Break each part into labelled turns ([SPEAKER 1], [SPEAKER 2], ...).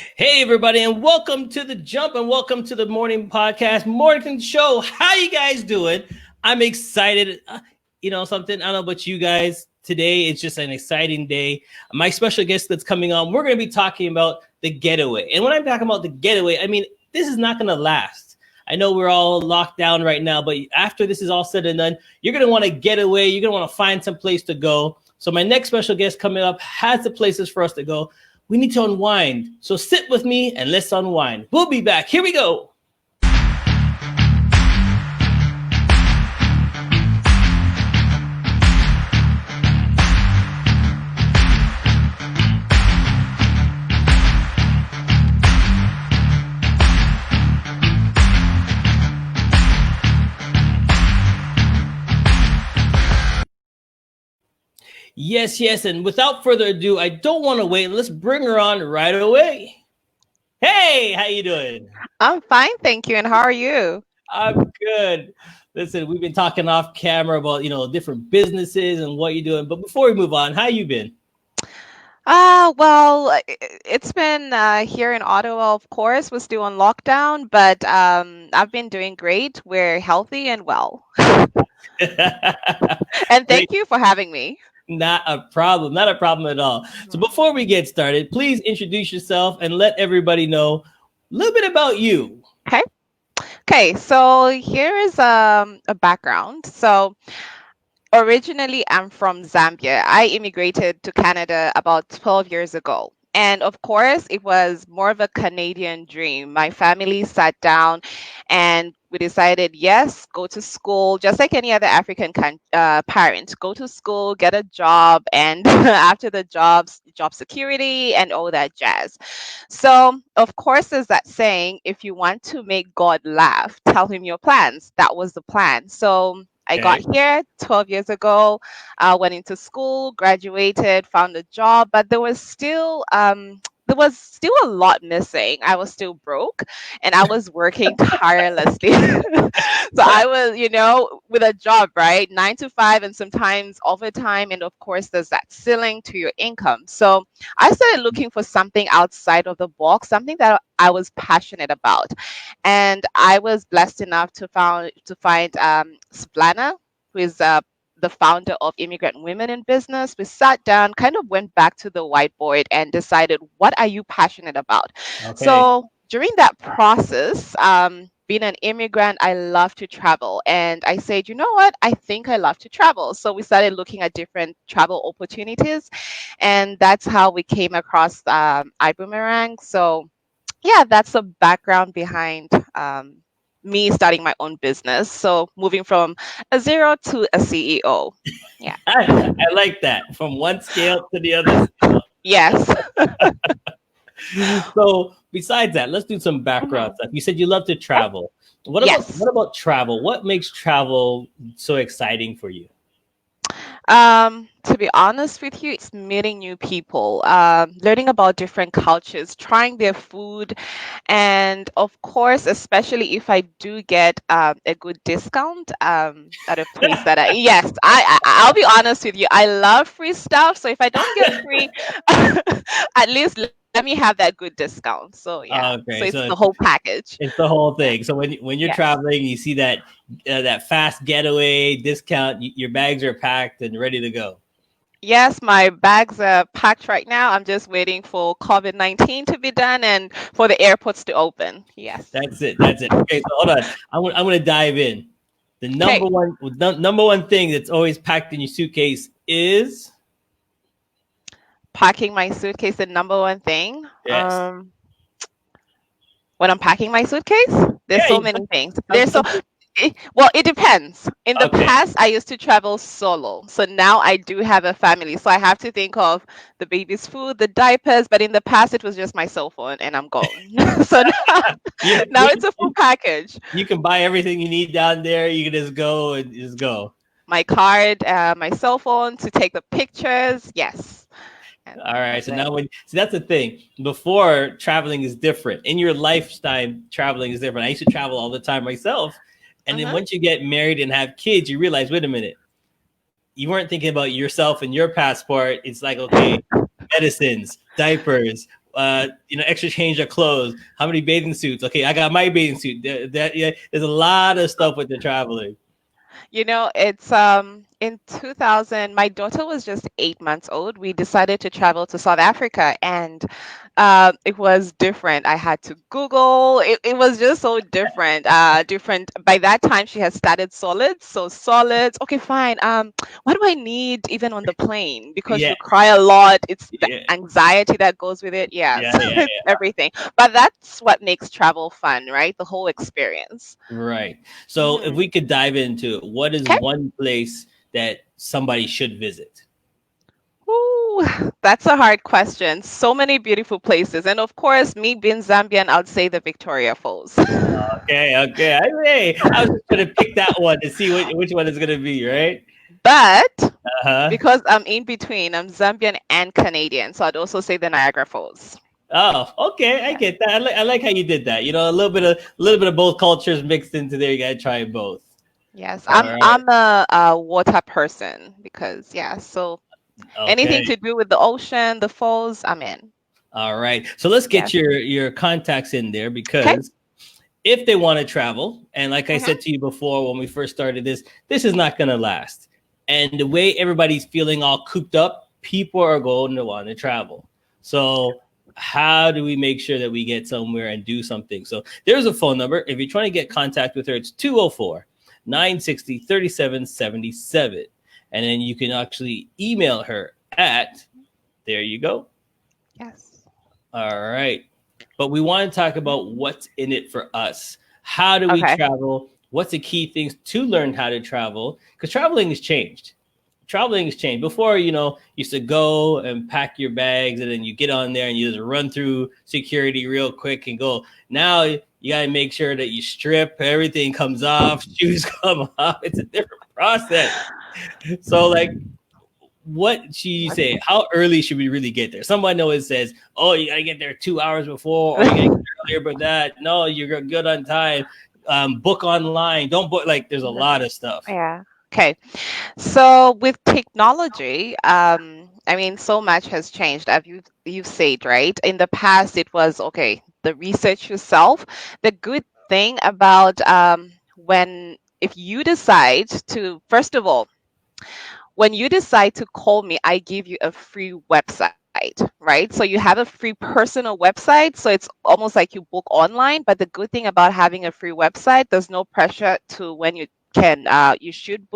[SPEAKER 1] Hey everybody, and welcome to the Jump and welcome to the morning podcast, morning show. How you guys doing? I'm excited. Something I don't know about you guys. Today it's just an exciting day. My special guest that's coming on, we're going to be talking about the getaway. And when I'm talking about the getaway, I mean this is not going to last. I know we're all locked down right now, but after this is all said and done, you're going to want to get away. You're going to want to find some place to go. So my next special guest coming up has the places for us to go. We need to unwind. So sit with me and let's unwind. We'll be back. Here we go. Yes. And without further ado, I don't want to wait. Let's bring her on right away. Hey, how you doing?
[SPEAKER 2] I'm fine, thank you. And how are you?
[SPEAKER 1] I'm good. Listen, we've been talking off camera about, different businesses and what you're doing. But before we move on, how you been?
[SPEAKER 2] It's been here in Ottawa, of course, we're still on lockdown, but I've been doing great. We're healthy and well. And
[SPEAKER 1] Great.
[SPEAKER 2] thank you for having me.
[SPEAKER 1] Not a problem. Not a problem at all. So before we get started, please introduce yourself and let everybody know a little bit about you.
[SPEAKER 2] Okay. Okay, so here is a background. So originally, I'm from Zambia. I immigrated to Canada about 12 years ago. And of course, it was more of a Canadian dream. My family sat down and we decided, yes, go to school, just like any other African parent, go to school, get a job, and after the job security and all that jazz. So, of course, there's that saying, if you want to make God laugh, tell him your plans. That was the plan. So, I got
[SPEAKER 1] Okay.
[SPEAKER 2] here 12 years ago, went into school, graduated, found a job, but there was still a lot missing. I was still broke and I was working tirelessly. So I was, with a job, right? 9 to 5 and sometimes overtime. And of course, there's that ceiling to your income. So I started looking for something outside of the box, something that I was passionate about. And I was blessed enough to find Splana, who is the founder of Immigrant Women in Business. We sat down, kind of went back to the whiteboard and decided, what are you passionate about?
[SPEAKER 1] Okay.
[SPEAKER 2] So during that process, being an immigrant, I love to travel. And I said, you know what? I think I love to travel. So we started looking at different travel opportunities. And that's how we came across iBoomerang. So yeah, that's the background behind me starting my own business. So moving from a zero to a CEO. Yeah.
[SPEAKER 1] I like that. From one scale to the other scale.
[SPEAKER 2] Yes.
[SPEAKER 1] So besides that, let's do some
[SPEAKER 2] Mhm.
[SPEAKER 1] background stuff. You said you love to travel. What about
[SPEAKER 2] Yes.
[SPEAKER 1] what about travel? What makes travel so exciting for you?
[SPEAKER 2] To be honest with you, it's meeting new people, learning about different cultures, trying their food, and of course, especially if I do get a good discount at a place that yes, I'll be honest with you, I love free stuff. So if I don't get free, at least let me have that good discount. So yeah, so
[SPEAKER 1] Okay,
[SPEAKER 2] it's the
[SPEAKER 1] so
[SPEAKER 2] whole package.
[SPEAKER 1] it's the whole
[SPEAKER 2] Yeah.
[SPEAKER 1] thing. So when you're
[SPEAKER 2] Yes.
[SPEAKER 1] traveling, you see that fast getaway discount. Your bags are packed and ready to go.
[SPEAKER 2] Yes, my bags are packed right now. I'm just waiting for COVID-19 to be done and for the airports to open. Yes.
[SPEAKER 1] That's it. That's it. Okay, so hold on. I'm gonna dive in. The
[SPEAKER 2] Okay.
[SPEAKER 1] number one thing that's always packed in your suitcase is
[SPEAKER 2] Packing my suitcase, the number one thing.
[SPEAKER 1] yes.
[SPEAKER 2] When I'm packing my suitcase, there's
[SPEAKER 1] Yeah,
[SPEAKER 2] so many things.
[SPEAKER 1] some,
[SPEAKER 2] There's so
[SPEAKER 1] some,
[SPEAKER 2] well, it depends. In the
[SPEAKER 1] okay.
[SPEAKER 2] past, I used to travel solo. So now I do have a family. So I have to think of the baby's food, the diapers, but in the past it was just my cell phone and I'm gone. So now,
[SPEAKER 1] You,
[SPEAKER 2] now it's a full package.
[SPEAKER 1] you can buy everything you need down there. You can just go and just go.
[SPEAKER 2] My card, my cell phone to take the pictures. Yes. And
[SPEAKER 1] All right.
[SPEAKER 2] that's
[SPEAKER 1] So
[SPEAKER 2] it.
[SPEAKER 1] now that's the thing. Before traveling is different. In your lifetime, traveling is different. I used to travel all the time myself. And then
[SPEAKER 2] Hmm.
[SPEAKER 1] once you get married and have kids, you realize, wait a minute, you weren't thinking about yourself and your passport. It's like, okay, medicines, diapers. extra change of clothes. How many bathing suits? Okay, I got my bathing suit. There's a lot of stuff with the traveling.
[SPEAKER 2] It's in 2000, my daughter was just 8 months old. We decided to travel to South Africa, and it was different. I had to Google. It was just so different. Different. By that time, she had started solids. So solids. Okay, fine. What do I need even on the plane? Because
[SPEAKER 1] Yeah,
[SPEAKER 2] you cry a lot. It's the
[SPEAKER 1] yeah,
[SPEAKER 2] anxiety that goes with it. Yes,
[SPEAKER 1] yeah, yeah,
[SPEAKER 2] it's everything. But that's what makes travel fun, right? The whole experience.
[SPEAKER 1] right. So if
[SPEAKER 2] Hmm.
[SPEAKER 1] we could dive into it, what is
[SPEAKER 2] Okay.
[SPEAKER 1] one place that somebody should visit?
[SPEAKER 2] Ooh, that's a hard question. So many beautiful places. And of course, me being Zambian, I'd say the Victoria Falls.
[SPEAKER 1] Okay, okay. I was just gonna pick that one to see which one is gonna be, right?
[SPEAKER 2] But
[SPEAKER 1] Uh-huh.
[SPEAKER 2] because I'm in between, I'm Zambian and Canadian. So I'd also say the Niagara Falls.
[SPEAKER 1] Oh, okay. I
[SPEAKER 2] Yeah.
[SPEAKER 1] get that. I like how you did that. A little bit of both cultures mixed into there. You gotta try both.
[SPEAKER 2] Yes,
[SPEAKER 1] All
[SPEAKER 2] I'm
[SPEAKER 1] right.
[SPEAKER 2] I'm a water person because yeah, so anything
[SPEAKER 1] Okay.
[SPEAKER 2] to do with the ocean, the falls, I'm in.
[SPEAKER 1] All right. So let's
[SPEAKER 2] Yes.
[SPEAKER 1] get your contacts in there
[SPEAKER 2] Okay.
[SPEAKER 1] because if they want to travel, and like I
[SPEAKER 2] Hmm.
[SPEAKER 1] said to you before when we first started this is not gonna last. And the way everybody's feeling all cooped up, people are going to want to travel. So how do we make sure that we get somewhere and do something? So there's a phone number. If you're trying to get contact with her, it's 204 960 3777. And then you can actually email her at, there you go.
[SPEAKER 2] Yes.
[SPEAKER 1] All right. But we want to talk about what's in it for us. How do we
[SPEAKER 2] Okay.
[SPEAKER 1] travel? What's the key things to learn how to travel? Because traveling has changed. Traveling has changed. Before, used to go and pack your bags and then you get on there and you just run through security real quick and go. Now you got to make sure that you strip, everything comes off, shoes come off. It's a different process. So, like, what should you say? How early should we really get there? Someone always says, "Oh, you gotta get there 2 hours before, or you gotta get there earlier." But that, no, you're good on time. Book online. Don't book. Like, there's a lot of stuff.
[SPEAKER 2] Yeah. Okay. So with technology, I mean, so much has changed. As you've said, right? In the past, it was okay, the research yourself. The good thing about when if you decide to, first of all, when you decide to call me, I give you a free website, right? So you have a free personal website. So it's almost like you book online. But the good thing about having a free website, there's no pressure to when you should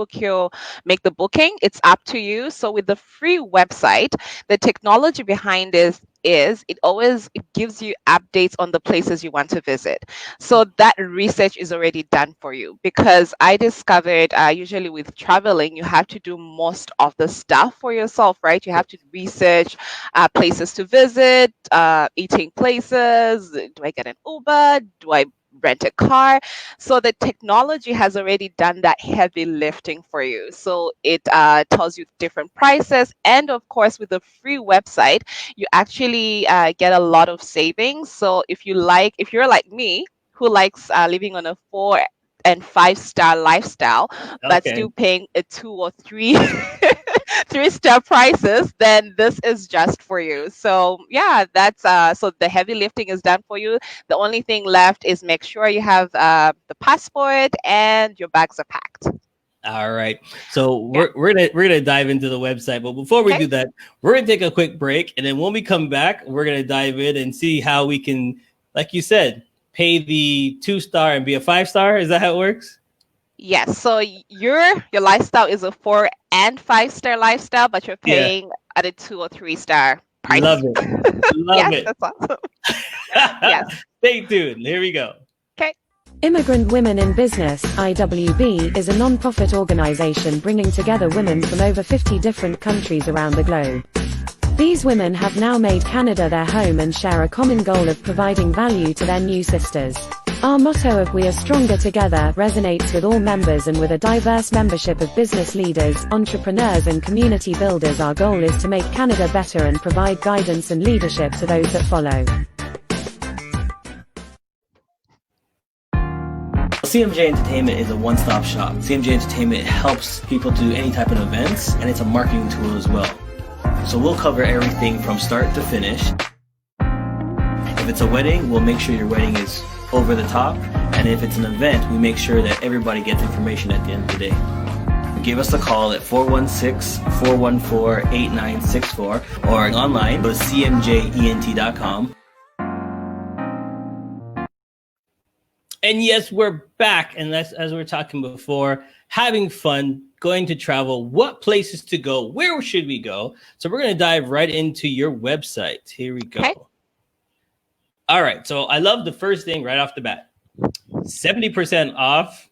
[SPEAKER 2] make the booking. It's up to you. So with the free website, the technology behind this is it gives you updates on the places you want to visit. So that research is already done for you because I discovered usually with traveling, you have to do most of the stuff for yourself, right? You have to research places to visit, eating places. Do I get an Uber? Do I rent a car? So the technology has already done that heavy lifting for you. So it tells you different prices. And of course, with the free website, you actually get a lot of savings. So if you're like me, who likes living on a 4 and 5 star lifestyle, but
[SPEAKER 1] Okay.
[SPEAKER 2] still paying a 2 or 3 3 star prices, then this is just for you. So yeah, that's so the heavy lifting is done for you. The only thing left is make sure you have the passport and your bags are packed.
[SPEAKER 1] All right. So
[SPEAKER 2] Yeah.
[SPEAKER 1] we're gonna dive into the website, but before we
[SPEAKER 2] Okay.
[SPEAKER 1] do that, we're gonna take a quick break, and then when we come back, we're gonna dive in and see how we can, like you said, pay the 2 star and be a 5 star. Is that how it works?
[SPEAKER 2] Yes. So your lifestyle is a 4 and 5 star lifestyle, but you're
[SPEAKER 1] Yeah.
[SPEAKER 2] paying at a 2 or 3 star
[SPEAKER 1] Love
[SPEAKER 2] price.
[SPEAKER 1] it. Love
[SPEAKER 2] Yes,
[SPEAKER 1] it.
[SPEAKER 2] that's awesome. Yes.
[SPEAKER 1] Stay tuned. Here we go.
[SPEAKER 2] Okay.
[SPEAKER 3] Immigrant Women in Business (IWB) is a non-profit organization bringing together women from over 50 different countries around the globe. These women have now made Canada their home and share a common goal of providing value to their new sisters. Our motto of "We are stronger together" resonates with all members, and with a diverse membership of business leaders, entrepreneurs and community builders, our goal is to make Canada better and provide guidance and leadership to those that follow.
[SPEAKER 1] CMJ Entertainment is a one-stop shop. CMJ Entertainment helps people do any type of events, and it's a marketing tool as well. So we'll cover everything from start to finish. If it's a wedding, we'll make sure your wedding is over the top. And if it's an event, we make sure that everybody gets information at the end of the day. Give us a call at 416-414-8964 or online, go to cmjent.com. And yes, we're back. And that's, as we were talking before, having fun, going to travel, what places to go, where should we go? So we're going to dive right into your website. Here we go. Okay. All right. So I love the first thing right off the bat, 70% off.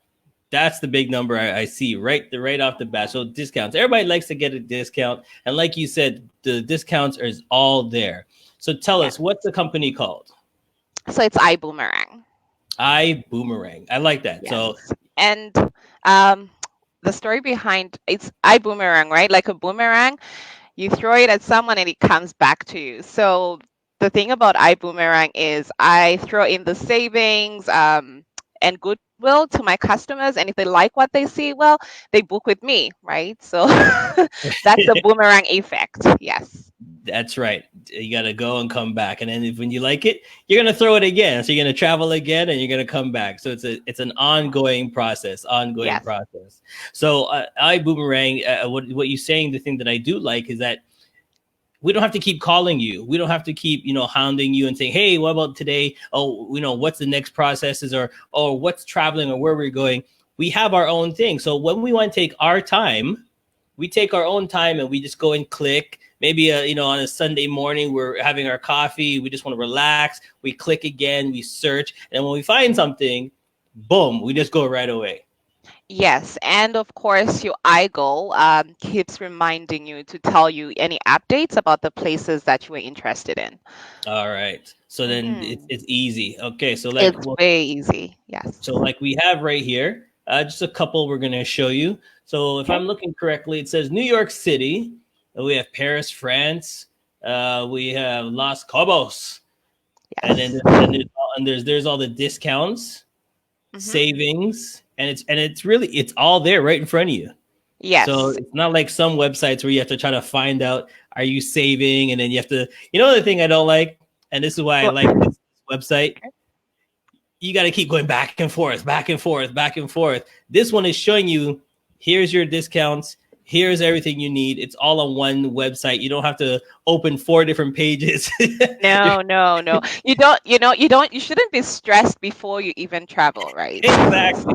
[SPEAKER 1] That's the big number I see right off the bat. So discounts. Everybody likes to get a discount. And like you said, the discounts are all there. So tell us, what's the company called?
[SPEAKER 2] So it's iBoomerang.
[SPEAKER 1] iBoomerang. I like that. Yes. So
[SPEAKER 2] and the story behind it's iBoomerang, right? Like a boomerang, you throw it at someone and it comes back to you. So the thing about iBoomerang is I throw in the savings and goodwill to my customers, and if they like what they see, well, they book with me, right? So that's the boomerang effect. Yes.
[SPEAKER 1] That's right. You got to go and come back. And then when you like it, you're going to throw it again. So you're going to travel again and you're going to come back. So it's an ongoing process, process. So iBoomerang, what you're saying, the thing that I do like is that we don't have to keep calling you. We don't have to keep, hounding you and saying, hey, what about today? Oh, what's the next processes or what's traveling or where we're going? We have our own thing. So when we want to take our time, we take our own time and we just go and click. Maybe, on a Sunday morning, we're having our coffee. We just want to relax. We click again, we search. And when we find something, boom, we just go right away.
[SPEAKER 2] Yes. And of course, your iGoal keeps reminding you to tell you any updates about the places that you were interested in.
[SPEAKER 1] All right. So then it's easy. Okay. So
[SPEAKER 2] it's very easy. Yes.
[SPEAKER 1] So like we have right here, just a couple we're going to show you. So if I'm looking correctly, it says New York City. We have Paris, France. We have Los Cabos, yes. and then there's all the discounts, savings, and it's all there right in front of you.
[SPEAKER 2] Yes.
[SPEAKER 1] So it's not like some websites where you have to try to find out, are you saving, and then you have to. The thing I don't like, and this is why I like this website. You got to keep going back and forth, back and forth, back and forth. This one is showing you, here's your discounts. Here's everything you need. It's all on one website. You don't have to open 4 different pages.
[SPEAKER 2] No. You shouldn't be stressed before you even travel, right?
[SPEAKER 1] Exactly.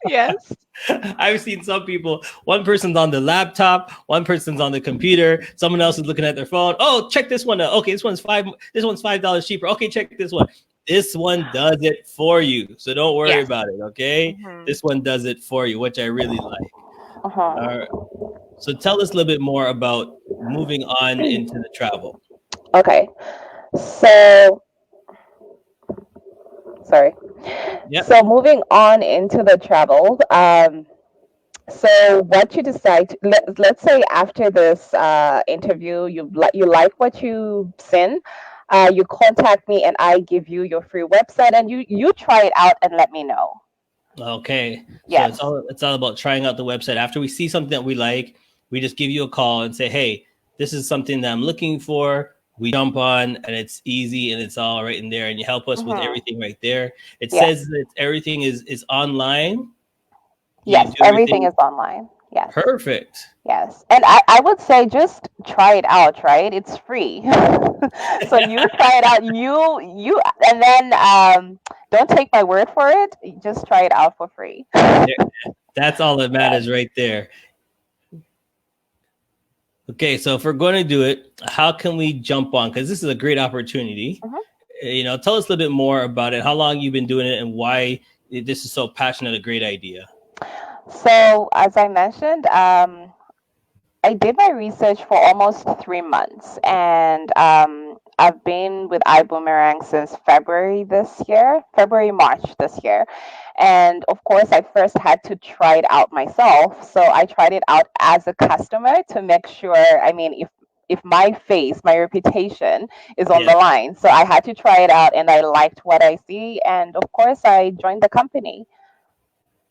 [SPEAKER 2] Yes.
[SPEAKER 1] I've seen some people, one person's on the laptop, one person's on the computer, someone else is looking at their phone. Oh, check this one out. Okay, this one's $5 cheaper. Okay, check this one. This one does it for you. So don't worry about it, okay? This one does it for you, which I really like. All right. So tell us a little bit more about moving on into the travel.
[SPEAKER 4] Okay. So, sorry.
[SPEAKER 1] Yep.
[SPEAKER 4] So moving on into the travel. So what you decide, let's say after this interview, you like what you've seen, you contact me and I give you your free website and you try it out and let me know.
[SPEAKER 1] Okay.
[SPEAKER 4] Yes.
[SPEAKER 1] So it's all about trying out the website. After we see something that we like, we just give you a call and say, hey, this is something that I'm looking for. We jump on and it's easy and it's all right in there. And you help us with everything right there. It says that everything is online.
[SPEAKER 4] Yes, everything is online. Yes.
[SPEAKER 1] Perfect.
[SPEAKER 4] Yes. And I would say just try it out, right? It's free. So you try it out, you and then don't take my word for it. Just try it out for free.
[SPEAKER 1] That's all that matters right there. Okay, so if we're going to do it, how can we jump on? Because this is a great opportunity. Tell us a little bit more about it, how long you've been doing it and why this is so passionate, a great idea.
[SPEAKER 4] So as I mentioned, I did my research for almost 3 months, and I've been with iBoomerang since March this year. And of course, I first had to try it out myself. So I tried it out as a customer to make sure, if my reputation is on the line. So I had to try it out and I liked what I see. And of course, I joined the company.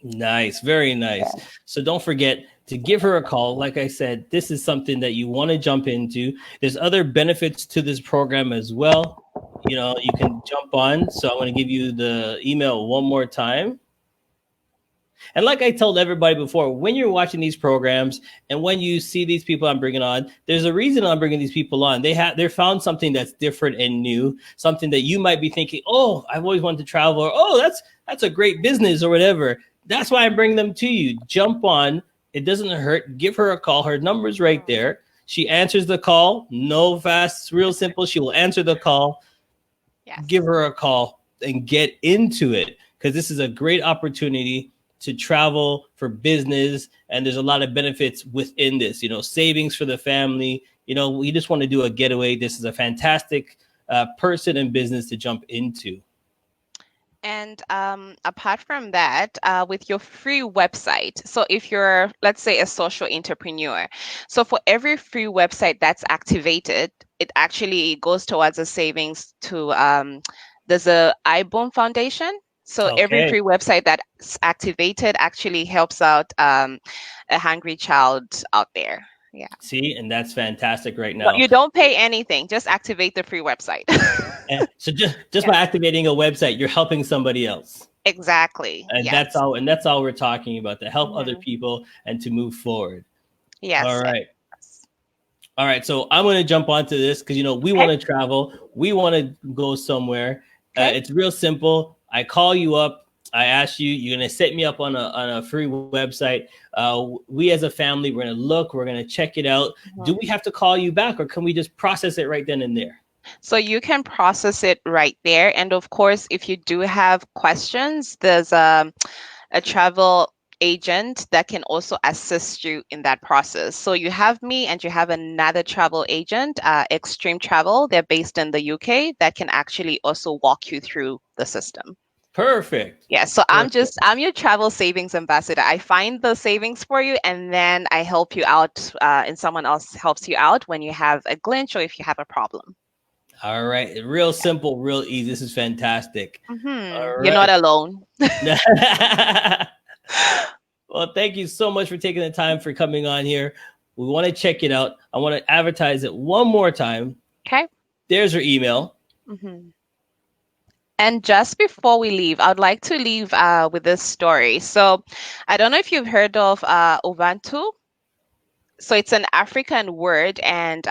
[SPEAKER 1] Nice. Very nice. Yeah. So don't forget to give her a call. Like I said, this is something that you want to jump into. There's other benefits to this program as well. You can jump on. So I'm going to give you the email one more time. And like I told everybody before, when you're watching these programs and when you see these people I'm bringing on, there's a reason I'm bringing these people on. They found something that's different and new, something that you might be thinking, oh, I've always wanted to travel, or oh, that's a great business or whatever. That's why I'm bringing them to you. Jump on. It doesn't hurt. Give her a call. Her number's right there. She answers the call. No fast, real simple. She will answer the call.
[SPEAKER 2] Yes.
[SPEAKER 1] Give her a call and get into it, because this is a great opportunity to travel for business, and there's a lot of benefits within this, savings for the family. We just want to do a getaway. This is a fantastic person and business to jump into.
[SPEAKER 2] And apart from that, with your free website, so if you're, let's say, a social entrepreneur, so for every free website that's activated, it actually goes towards a savings to, there's a iBoom Foundation. So every
[SPEAKER 1] Okay.
[SPEAKER 2] free website that's activated actually helps out a hungry child out there. Yeah.
[SPEAKER 1] See, and that's fantastic right
[SPEAKER 2] No,
[SPEAKER 1] now.
[SPEAKER 2] you don't pay anything, just activate the free website.
[SPEAKER 1] And so just by activating a website, you're helping somebody else.
[SPEAKER 2] Exactly.
[SPEAKER 1] And
[SPEAKER 2] Yes.
[SPEAKER 1] that's all we're talking about, to help other people and to move forward.
[SPEAKER 2] Yes.
[SPEAKER 1] All right. All right. So I'm going to jump onto this because, we want to travel. We want to go somewhere.
[SPEAKER 2] Okay.
[SPEAKER 1] It's real simple. I call you up. I ask you, you're going to set me up on a free website. We as a family, we're going to look, we're going to check it out. Do we have to call you back, or can we just process it right then and there?
[SPEAKER 2] So you can process it right there. And of course, if you do have questions, there's a travel agent that can also assist you in that process. So you have me and you have another travel agent, Extreme Travel. They're based in the UK, that can actually also walk you through the system.
[SPEAKER 1] Perfect.
[SPEAKER 2] Yeah, so
[SPEAKER 1] Perfect.
[SPEAKER 2] I'm your travel savings ambassador. I find the savings for you, and then I help you out, and someone else helps you out when you have a glitch or if you have a problem.
[SPEAKER 1] All right. Real simple, real easy. This is fantastic. All
[SPEAKER 2] You're not
[SPEAKER 1] right.
[SPEAKER 2] alone.
[SPEAKER 1] Well, thank you so much for taking the time for coming on here. We want to check it out. I want to advertise it one more time.
[SPEAKER 2] Okay.
[SPEAKER 1] There's her email.
[SPEAKER 2] And just before we leave, I'd like to leave with this story. So I don't know if you've heard of Ubuntu. So it's an African word, and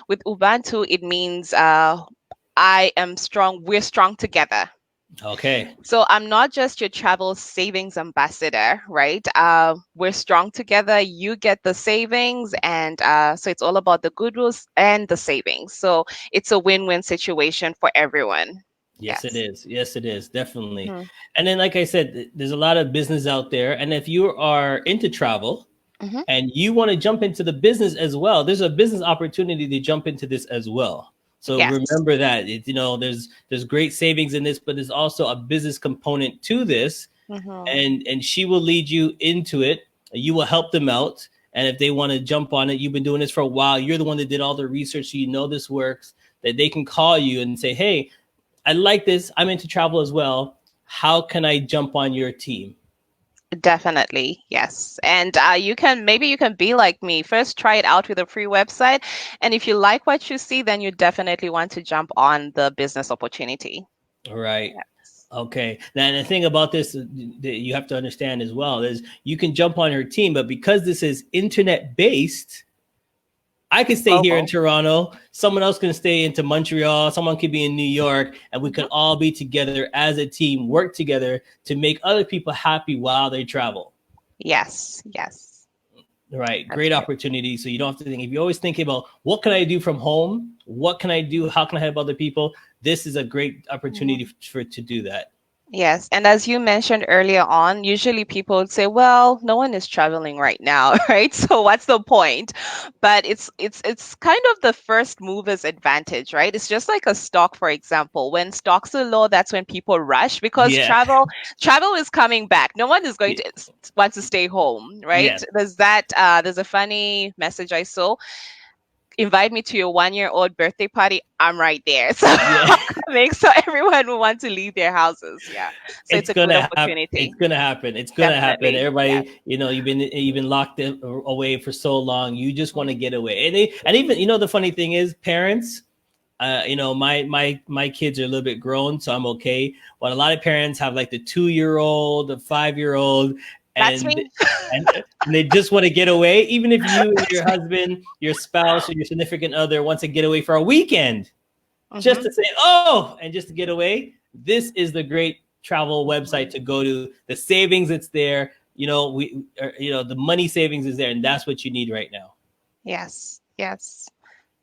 [SPEAKER 2] with Ubuntu, it means I am strong, we're strong together.
[SPEAKER 1] Okay.
[SPEAKER 2] So I'm not just your travel savings ambassador, right? We're strong together. You get the savings, and so it's all about the goodwill and the savings. So it's a win-win situation for everyone.
[SPEAKER 1] Yes,
[SPEAKER 2] Yes.
[SPEAKER 1] it is. Yes, it is. Definitely. And then, like I said, there's a lot of business out there. And if you are into travel and you want to jump into the business as well, there's a business opportunity to jump into this as well. So
[SPEAKER 2] Yes.
[SPEAKER 1] remember that there's great savings in this, but there's also a business component to this, and she will lead you into it. You will help them out, and if they want to jump on it, you've been doing this for a while. You're the one that did all the research, so you know this works. That they can call you and say, "Hey, I like this. I'm into travel as well. How can I jump on your team?"
[SPEAKER 2] Definitely, yes. And you can be like me. First, try it out with a free website, and if you like what you see, then you definitely want to jump on the business opportunity.
[SPEAKER 1] All right.
[SPEAKER 2] Yes.
[SPEAKER 1] Okay. Now, the thing about this that you have to understand as well is you can jump on her team, but because this is internet based, I could stay here in Toronto. Someone else can stay into Montreal. Someone could be in New York, and we could all be together as a team, work together to make other people happy while they travel.
[SPEAKER 2] Yes. Yes.
[SPEAKER 1] Right. Great opportunity. So you don't have to think. If you're always thinking about what can I do from home, what can I do, how can I help other people, this is a great opportunity to do that.
[SPEAKER 2] Yes, and as you mentioned earlier on, usually people would say, "Well, no one is traveling right now, right? So what's the point?" But it's kind of the first mover's advantage, right? It's just like a stock, for example. When stocks are low, that's when people rush because travel is coming back. No one is going to want to stay home, right?
[SPEAKER 1] Yeah.
[SPEAKER 2] There's a funny message I saw. Invite me to your 1-year-old birthday party. I'm right there. So coming, so everyone will want to leave their houses. Yeah. So it's a good opportunity.
[SPEAKER 1] It's gonna happen. It's gonna happen. Everybody, you've been locked away for so long. You just want to get away. And even the funny thing is, parents, My kids are a little bit grown, so I'm okay. But a lot of parents have like the 2-year-old, the 5-year-old,
[SPEAKER 2] That's
[SPEAKER 1] and
[SPEAKER 2] me.
[SPEAKER 1] and they just want to get away. Even if you and your husband, your spouse, or your significant other wants to get away for a weekend, just to say, and just to get away, this is the great travel website to go to. The savings, it's there. The money savings is there, and that's what you need right now.
[SPEAKER 2] Yes.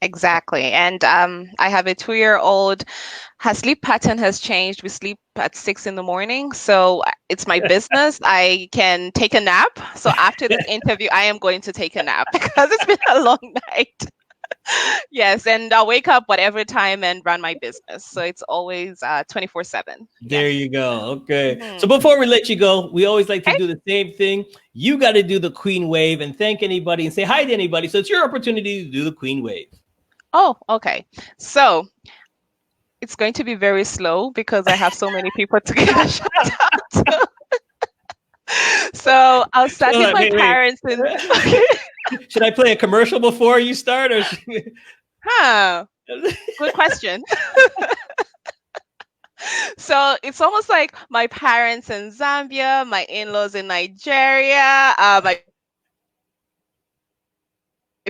[SPEAKER 2] Exactly. And I have a 2-year-old. Her sleep pattern has changed. We sleep at 6 a.m. So it's my business. I can take a nap. So after this interview, I am going to take a nap because it's been a long night. Yes. And I'll wake up whatever time and run my business. So it's always 24/7.
[SPEAKER 1] There you go. Okay.
[SPEAKER 2] Mhm.
[SPEAKER 1] So before we let you go, we always like to do the same thing. You got to do the Queen Wave and thank anybody and say hi to anybody. So it's your opportunity to do the Queen Wave.
[SPEAKER 2] Oh, okay. So it's going to be very slow because I have so many people to give a shout out to. So I'll start with my parents.
[SPEAKER 1] Should I play a commercial before you start? Or
[SPEAKER 2] Good question. So it's almost like my parents in Zambia, my in-laws in Nigeria, my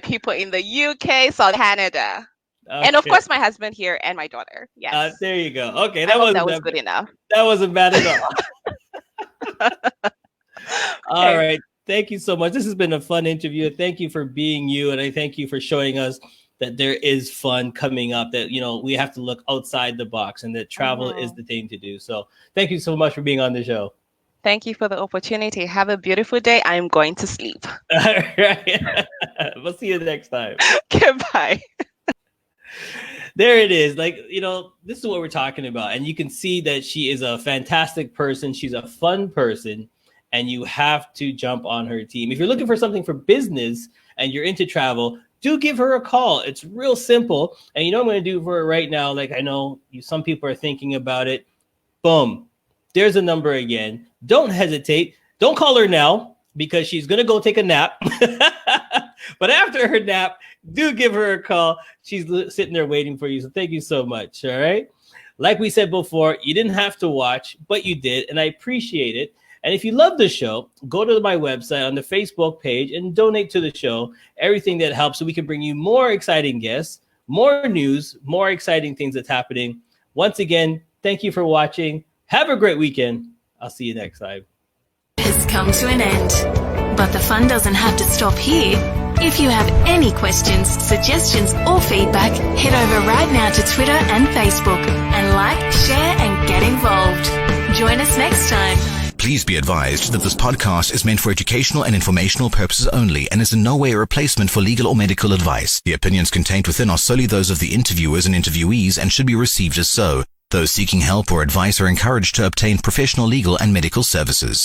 [SPEAKER 2] people in the UK, South Canada. Okay. And of course, my husband here and my daughter. Yes.
[SPEAKER 1] There you go. Okay,
[SPEAKER 2] that was good enough.
[SPEAKER 1] That wasn't bad at all. All right. Thank you so much. This has been a fun interview. Thank you for being you, and I thank you for showing us that there is fun coming up. That we have to look outside the box, and that travel is the thing to do. So, thank you so much for being on the show.
[SPEAKER 2] Thank you for the opportunity. Have a beautiful day. I'm going to sleep.
[SPEAKER 1] All right. We'll see you next time.
[SPEAKER 2] Goodbye.
[SPEAKER 1] There it is. This is what we're talking about. And you can see that she is a fantastic person. She's a fun person. And you have to jump on her team. If you're looking for something for business and you're into travel, do give her a call. It's real simple. And you know what I'm going to do for her right now? I know some people are thinking about it. Boom. There's a number again. Don't hesitate. Don't call her now because she's going to go take a nap. But after her nap, do give her a call. She's sitting there waiting for you. So thank you so much. All right. Like we said before, you didn't have to watch, but you did. And I appreciate it. And if you love the show, go to my website on the Facebook page and donate to the show. Everything that helps so we can bring you more exciting guests, more news, more exciting things that's happening. Once again, thank you for watching. Have a great weekend. I'll see you next time.
[SPEAKER 5] Has come to an end, but the fun doesn't have to stop here. If you have any questions, suggestions, or feedback, head over right now to Twitter and Facebook and like, share, and get involved. Join us next time.
[SPEAKER 6] Please be advised that this podcast is meant for educational and informational purposes only and is in no way a replacement for legal or medical advice. The opinions contained within are solely those of the interviewers and interviewees and should be received as so. Those seeking help or advice are encouraged to obtain professional legal and medical services.